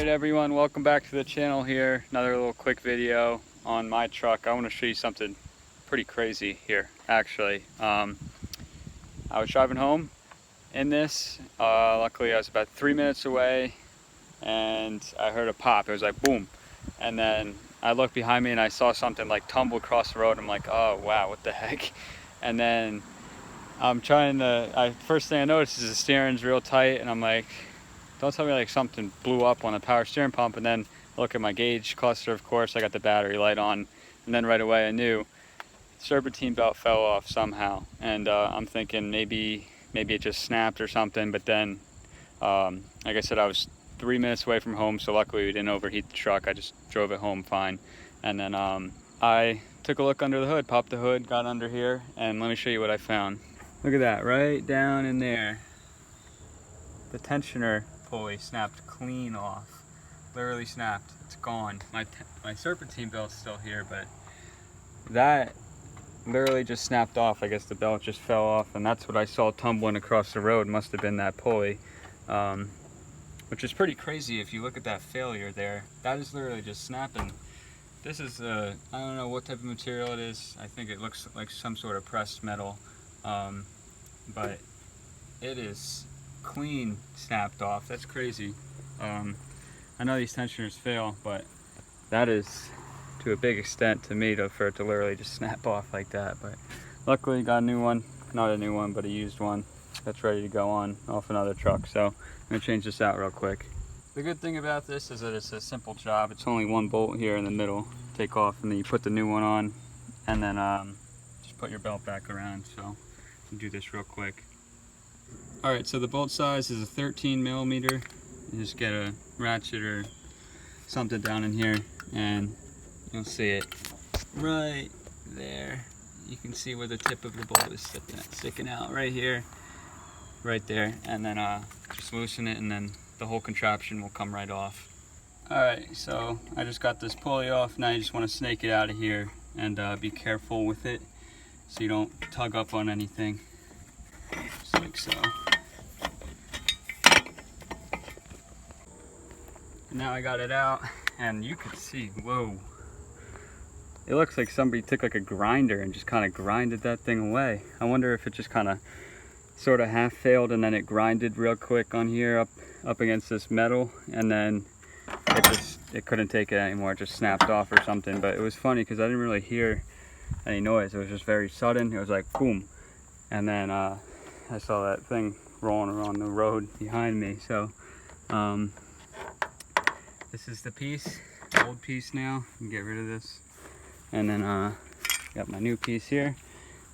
Alright everyone, welcome back to the channel here. Another little quick video on my truck. I want to show you something pretty crazy here actually. I was driving home in this. Luckily I was about 3 minutes away and I heard a pop. It was like boom. And then I looked behind me and I saw something like tumble across the road. I'm like, oh wow, what the heck? And then I'm trying to, first thing I noticed is the steering's real tight and I'm like, don't tell me like something blew up on the power steering pump. And then I look at my gauge cluster, of course, I got the battery light on. And then right away I knew the serpentine belt fell off somehow. And I'm thinking maybe it just snapped or something. But then, like I said, I was 3 minutes away from home. So luckily we didn't overheat the truck. I just drove it home fine. And then I took a look under the hood, popped the hood, got under here. And let me show you what I found. Look at that, right down in there. The tensioner pulley snapped clean off. Literally snapped. It's gone. My serpentine belt's still here, but that literally just snapped off. I guess the belt just fell off, and that's what I saw tumbling across the road. Must have been that pulley, which is pretty crazy if you look at that failure there. That is literally just snapping. This is I don't know what type of material it is. I think it looks like some sort of pressed metal, but it is clean snapped off. That's crazy. I know these tensioners fail, but that is to a big extent to me for it to literally just snap off like that. But luckily got a new one, not a new one but a used one that's ready to go on off another truck. So I'm gonna change this out real quick. The good thing about this is that it's a simple job. It's only one bolt here in the middle, take off, and then you put the new one on, and then just put your belt back around. So I'll do this real quick. Alright, so the bolt size is a 13 millimeter. You just get a ratchet or something down in here and you'll see it right there. You can see where the tip of the bolt is sticking out right here, right there. And then just loosen it and then the whole contraption will come right off. Alright, so I just got this pulley off. Now you just want to snake it out of here and be careful with it so you don't tug up on anything. Just like so. Now I got it out and you can see, whoa. It looks like somebody took like a grinder and just kind of grinded that thing away. I wonder if it just kind of sort of half failed and then it grinded real quick on here up against this metal, and then it couldn't take it anymore. It just snapped off or something. But it was funny because I didn't really hear any noise. It was just very sudden. It was like boom, and then I saw that thing rolling around the road behind me. So this is the piece, old piece now. You can get rid of this. And then got my new piece here.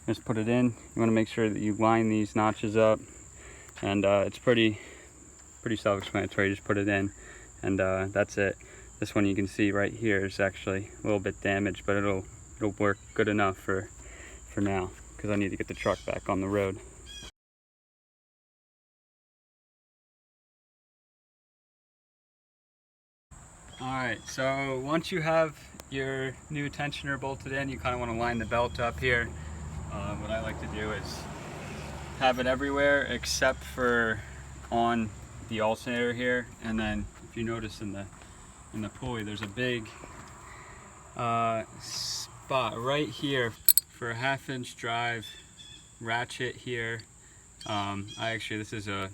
Just put it in. You want to make sure that you line these notches up. And it's pretty self-explanatory. Just put it in and that's it. This one you can see right here is actually a little bit damaged, but it'll work good enough for now because I need to get the truck back on the road. Alright, so once you have your new tensioner bolted in, you kind of want to line the belt up here. What I like to do is have it everywhere except for on the alternator here. And then if you notice in the pulley, there's a big spot right here for a 1/2 inch drive ratchet here. This is a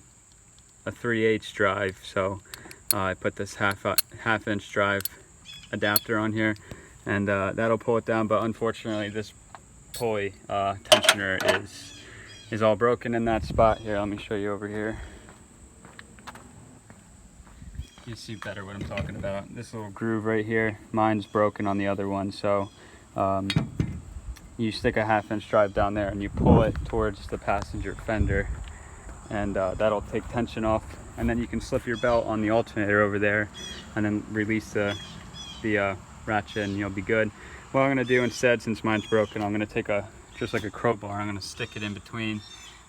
3/8 drive, so I put this half inch drive adapter on here, and that'll pull it down. But unfortunately, this pulley tensioner is all broken in that spot here. Let me show you over here. You see better what I'm talking about. This little groove right here, mine's broken on the other one. So you stick a 1/2 inch drive down there and you pull it towards the passenger fender, and that'll take tension off. And then you can slip your belt on the alternator over there and then release the ratchet and you'll be good. What I'm gonna do instead, since mine's broken, I'm gonna take just like a crowbar, I'm gonna stick it in between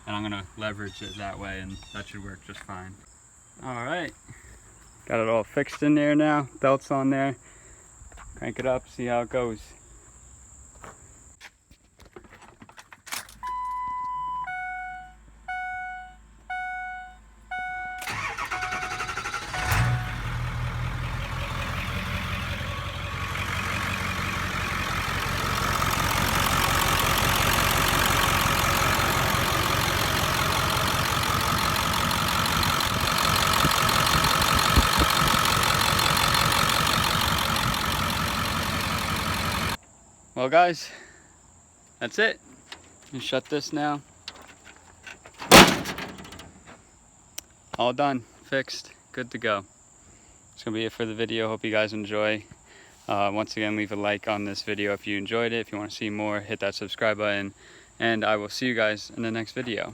and I'm gonna leverage it that way, and that should work just fine. All right, got it all fixed in there now. Belt's on there. Crank it up, see how it goes. well guys, that's it. You shut this now. All done, fixed, good to go. That's gonna be it for the video. Hope you guys enjoy. Once again, leave a like on this video if you enjoyed it. If you want to see more, hit that subscribe button, and I will see you guys in the next video.